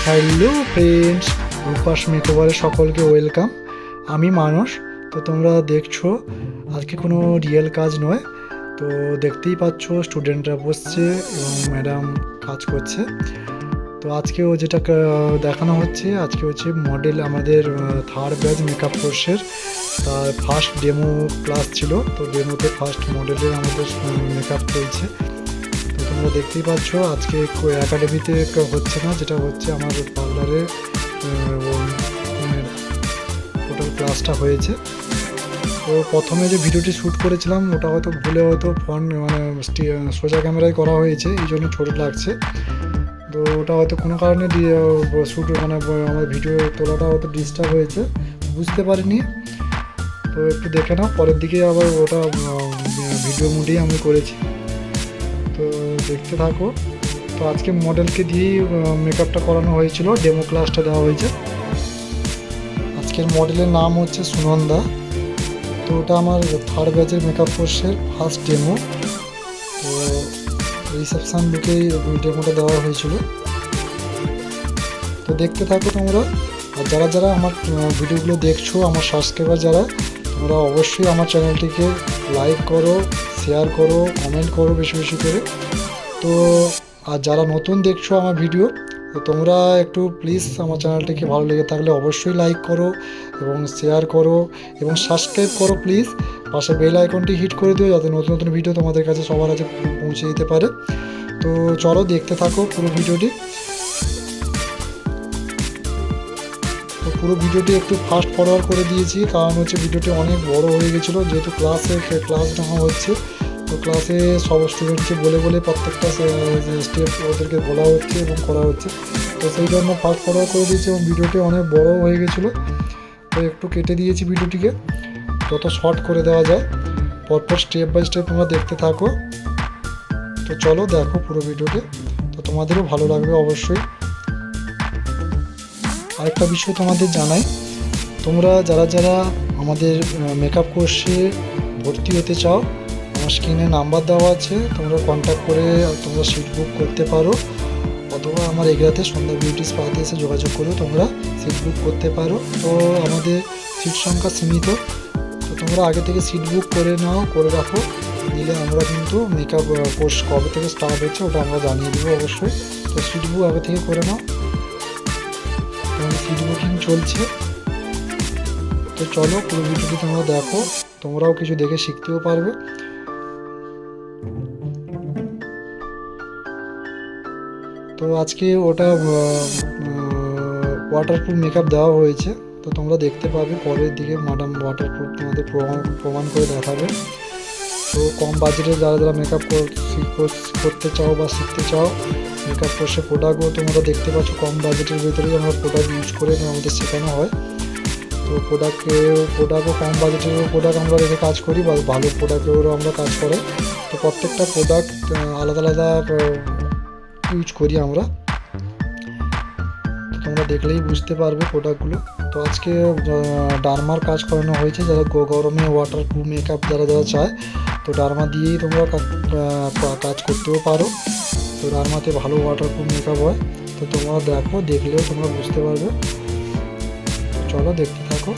Hello friends, Rupa's মেকওভারে সকলকে welcome. আমি মানস। তো তোমরা দেখছো আজকে কোনো রিয়েল কাজ নয়, তো দেখতেই পাচ্ছ স্টুডেন্টরা বসছে এবং ম্যাডাম কাজ করছে। তো আজকেও যেটা দেখানো হচ্ছে, আজকে হচ্ছে মডেল আমাদের থার্ড ব্যাচ মেকআপ কোর্সের তার ফার্স্ট ডেমো ক্লাস ছিল। তো ডেমোতে ফার্স্ট মডেলের আমাদের মেকআপ চলছে। তো তোমরা দেখতেই পাচ্ছ আজকে একাডেমিতে হচ্ছে না, যেটা হচ্ছে আমার পার্লারে টোটাল ক্লাসটা হয়েছে। তো প্রথমে যে ভিডিওটি শ্যুট করেছিলাম ওটা হয়তো ভুলে হয়তো ফোন সোজা ক্যামেরায় করা হয়েছে, এই জন্য ছোটো লাগছে। তো ওটা হয়তো কোনো কারণে শ্যুট আমার ভিডিও তোলাটা হয়তো ডিস্টার্ব হয়েছে, বুঝতে পারিনি। তো একটু দেখে নাও, পরের দিকে আবার ওটা ভিডিও মোডেই আমি করেছি, তো দেখতে থাকো। তো আজকে মডেলকে দিয়েই মেকআপটা করানো হয়েছিল, ডেমো ক্লাসটা দেওয়া হয়েছে। আজকের মডেলের নাম হচ্ছে সুনন্দা। তো ওটা আমার থার্ড ব্যাচের মেকআপ কোর্সের ফার্স্ট ডেমো। তো রিসেপশান লুকেই ডেমোটা দেওয়া হয়েছিল। তো দেখতে থাকো তোমরা। আর যারা যারা আমার ভিডিওগুলো দেখছো, আমার সাবস্ক্রাইবার যারা, তোমরা অবশ্যই আমার চ্যানেলটিকে লাইক করো, শেয়ার করো, কমেন্ট করো বেশি বেশি করে। তো আর যারা নতুন দেখছো আমার ভিডিও, তো তোমরা একটু প্লিজ আমার চ্যানেলটিকে ভালো লেগে থাকলে অবশ্যই লাইক করো এবং শেয়ার করো এবং সাবস্ক্রাইব করো প্লিজ। পাশে বেল আইকনটি হিট করে দিও, যাতে নতুন নতুন ভিডিও তোমাদের কাছে সবার কাছে পৌঁছে দিতে পারে। তো চলো দেখতে থাকো পুরো ভিডিওটি। তো পুরো ভিডিওটি একটু ফাস্ট ফরওয়ার্ড করে দিয়েছি, কারণ হচ্ছে ভিডিওটি অনেক বড় হয়ে গেছিলো, যেহেতু ক্লাস নেওয়া হচ্ছে। তো ক্লাসে সব স্টুডেন্টকে বলে বলে প্রত্যেকটা স্টেপ ওদেরকে বলা হচ্ছে এবং করা হচ্ছে। তো সেই জন্য ফাস্ট ফরওয়ার্ড করে দিয়েছি এবং ভিডিওটি অনেক বড় হয়ে গেছিলো। তো একটু কেটে দিয়েছি ভিডিওটিকে, যত শর্ট করে দেওয়া যায়। পরপর স্টেপ বাই স্টেপ তোমরা দেখতে থাকো। তো চলো দেখো পুরো ভিডিওটি, তো তোমাদেরও ভালো লাগবে অবশ্যই। আরেকটা বিষয় তোমাদের জানাই, তোমরা যারা যারা আমাদের মেকআপ কোর্সে ভর্তি হতে চাও, আমার স্ক্রিনে নাম্বার দেওয়া আছে, তোমরা কন্ট্যাক্ট করে তোমরা সিট বুক করতে পারো, অথবা আমার এগরাতে সন্ধ্যা বিউটি স্পাতে এসে যোগাযোগ করে তোমরা সিট বুক করতে পারো। তো আমাদের সিট সংখ্যা সীমিত, তো তোমরা আগে থেকে সিট বুক করে নাও, করে রাখো, নিলে আমরা কিন্তু মেকআপ কোর্স কবে থেকে স্টার্ট হচ্ছে ওটা আমরা জানিয়ে দেবো অবশ্যই। তো সিট বুক আগে থেকে করে নাও, সিট বুকিং চলছে। তো চলো পুরো ভিডিওটি তোমরা দেখো, তোমরাও কিছু দেখে শিখতেও পারবে। তো আজকে ওটা ওয়াটারপ্রুফ মেকআপ দেওয়া হয়েছে, তো তোমরা দেখতে পাবে পরের দিকে ম্যাডাম ওয়াটারপ্রুফ তোমাদের প্রমাণ করে দেখাবে। তো কম বাজেটে যারা যারা মেকআপ করতে চাও বা শিখতে চাও, মেকআপ কোর্সের প্রোডাক্টও তোমরা দেখতে পাচ্ছ, কম বাজেটের ভিতরেই আমরা প্রোডাক্ট ইউজ করে আমাদের শেখানো হয়। তো প্রোডাক্টও কম বাজেটেরও প্রোডাক্ট আমরা রেখে কাজ করি, বা ভালো প্রোডাক্টেরও আমরা কাজ করে। তো প্রত্যেকটা প্রোডাক্ট আলাদা আলাদা ইউজ করি আমরা, তো তোমরা দেখলেই বুঝতে পারবে প্রোডাক্টগুলো। তো আজকে ডার্মার কাজ করানো হয়েছে, যারা গরমে ওয়াটারপ্রুফ মেকআপ যারা যারা চায়, তো ডার্মা দিয়েই তোমরা কাজ করতেও পারো। তো ডার্মাতে ভালো ওয়াটারপ্রুফ মেকআপ হয়। তো তোমরা দেখো, দেখলেও তোমরা বুঝতে পারবে। চলো দেখতে থাকো।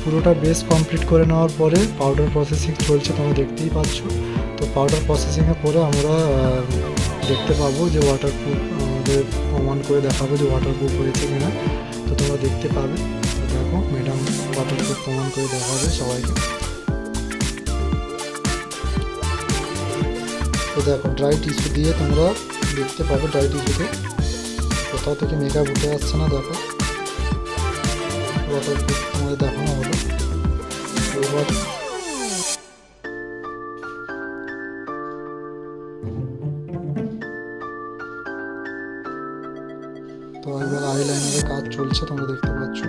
পুরোটা বেস কমপ্লিট করে নেওয়ার পরে পাউডার প্রসেসিং চলছে, তোমরা দেখতেই পাচ্ছ। তো পাউডার প্রসেসিংয়ের পরে আমরা দেখতে পাবো যে ওয়াটারপ্রুফ, আমাদের প্রমাণ করে দেখাবো যে ওয়াটারপ্রুফ হয়েছে কিনা। তো তোমরা দেখতে পাবে। তো দেখো ম্যাডাম ওয়াটারপ্রুফ প্রমাণ করে দেখাবে সবাইকে। তো দেখো ড্রাই টিস্যু দিয়ে তোমরা দেখতে পাবে, ড্রাই টিস্যুতে কোথাও থেকে মেকআপ উঠে আসছে না। দেখো ওয়াটারপ্রুফ তোমাদের দেখানো হলো। এবার তো এবার আইলাইনারের কাজ চলছে, তোমরা দেখতে পাচ্ছ।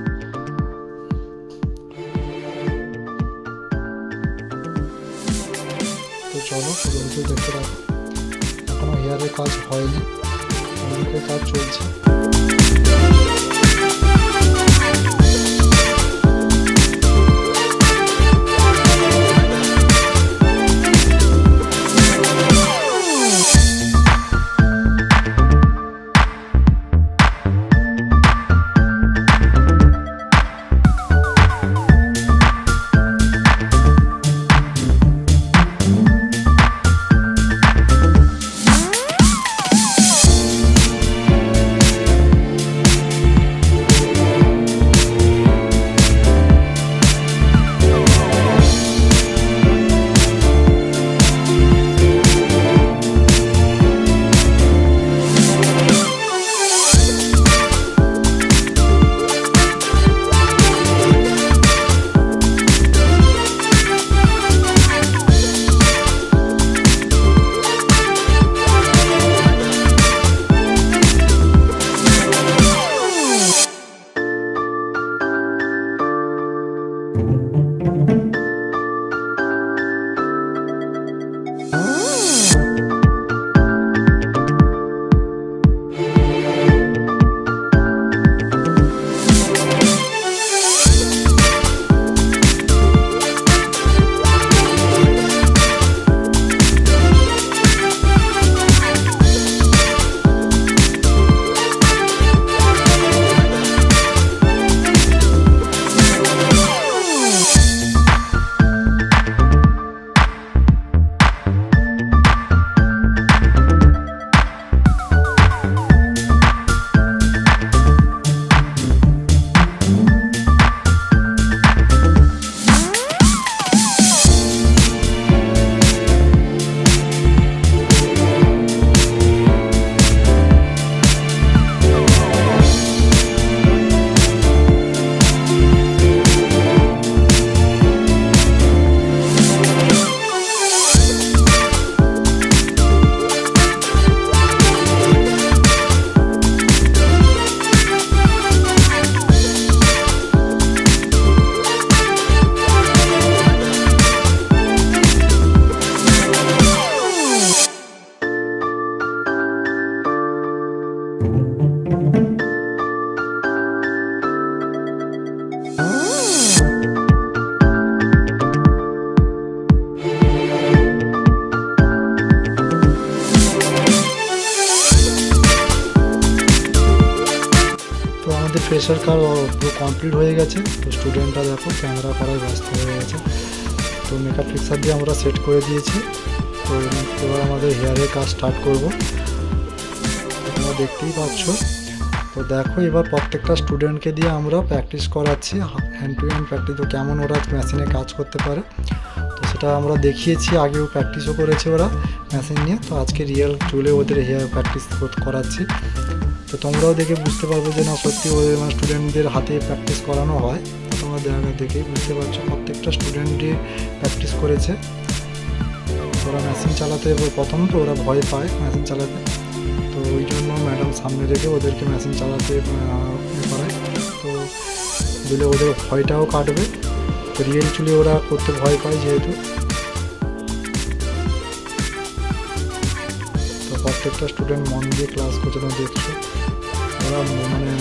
তো চলো পুরোপুরি দেখতে থাকো। এখনো হেয়ারের কাজ হয়নি, অনেকের কাজ চলছে। প্রেশার কার পুরো কমপ্লিট হয়ে গেছে। তো স্টুডেন্টরা দেখো ক্যামেরা করায় ব্যস্ত হয়ে গেছে। তো মেকআপ ফিক্সার দিয়ে আমরা সেট করে দিয়েছি। তো এবার আমাদের হেয়ারের কাজ স্টার্ট করব, তোমরা দেখতেই পাচ্ছ। তো দেখো এবার প্রত্যেকটা স্টুডেন্টকে দিয়ে আমরা প্র্যাকটিস করাচ্ছি, হ্যান্ড টু হ্যান্ড প্র্যাকটিস, তো কেমন ওরা মেশিনে কাজ করতে পারে। তো সেটা আমরা দেখিয়েছি, আগেও প্র্যাকটিসও করেছে ওরা মেশিন নিয়ে। তো আজকে রিয়েল চুলে ওদের হেয়ার প্র্যাকটিস করাচ্ছি। তো তোমরাও দেখে বুঝতে পারবে যে না সত্যি ওদের মানে স্টুডেন্টদের হাতে প্র্যাকটিস করানো হয়। তো তোমরা দেখেই বুঝতে পারছো প্রত্যেকটা স্টুডেন্টই প্র্যাকটিস করেছে। ওরা মেশিন চালাতে প্রথম তো ওরা ভয় পায় মেশিন চালাতে, তো ওই জন্য ম্যাডাম সামনে রেখে ওদেরকে মেশিন চালাতে করায়। তো দিলে ওদের ভয়টাও কাটবে। তো রিয়েল চুলে ওরা করতে ভয় পায় যেহেতু। তো প্রত্যেকটা স্টুডেন্ট মন দিয়ে ক্লাস করছে, তোমরা দেখছো। ওরা মানে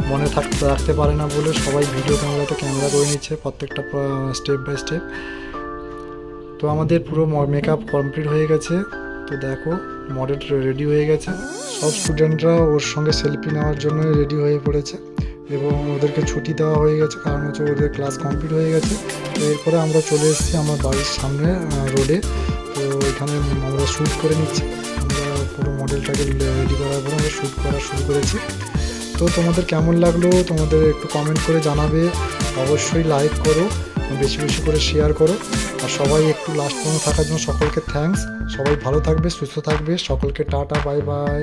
মনে রাখতে পারে না বলে সবাই ভিডিও ক্যামেরাতে ক্যামেরা করে নিচ্ছে প্রত্যেকটা স্টেপ বাই স্টেপ। তো আমাদের পুরো মেকআপ কমপ্লিট হয়ে গেছে। তো দেখো মডেল রেডি হয়ে গেছে, সব স্টুডেন্টরা ওর সঙ্গে সেলফি নেওয়ার জন্য রেডি হয়ে পড়েছে। এবং ওদেরকে ছুটি দেওয়া হয়ে গেছে, কারণ হচ্ছে ওদের ক্লাস কমপ্লিট হয়ে গেছে। তো এরপরে আমরা চলে এসেছি আমার বাড়ির সামনে রোডে। তো এখানে আমরা শ্যুট করে নিচ্ছি। আমরা পুরো মডেলটাকে রেডি করার পরে আমরা শ্যুট করা শুরু করেছি। তো তোমাদের কেমন লাগলো তোমাদের একটু কমেন্ট করে জানাবে। অবশ্যই লাইক করো, বেশি বেশি করে শেয়ার করো। আর সবাই একটু লাস্ট পর্যন্ত থাকার জন্য সকলকে থ্যাঙ্কস। সবাই ভালো থাকবে, সুস্থ থাকবে, সকলকে টাটা, বাই বাই।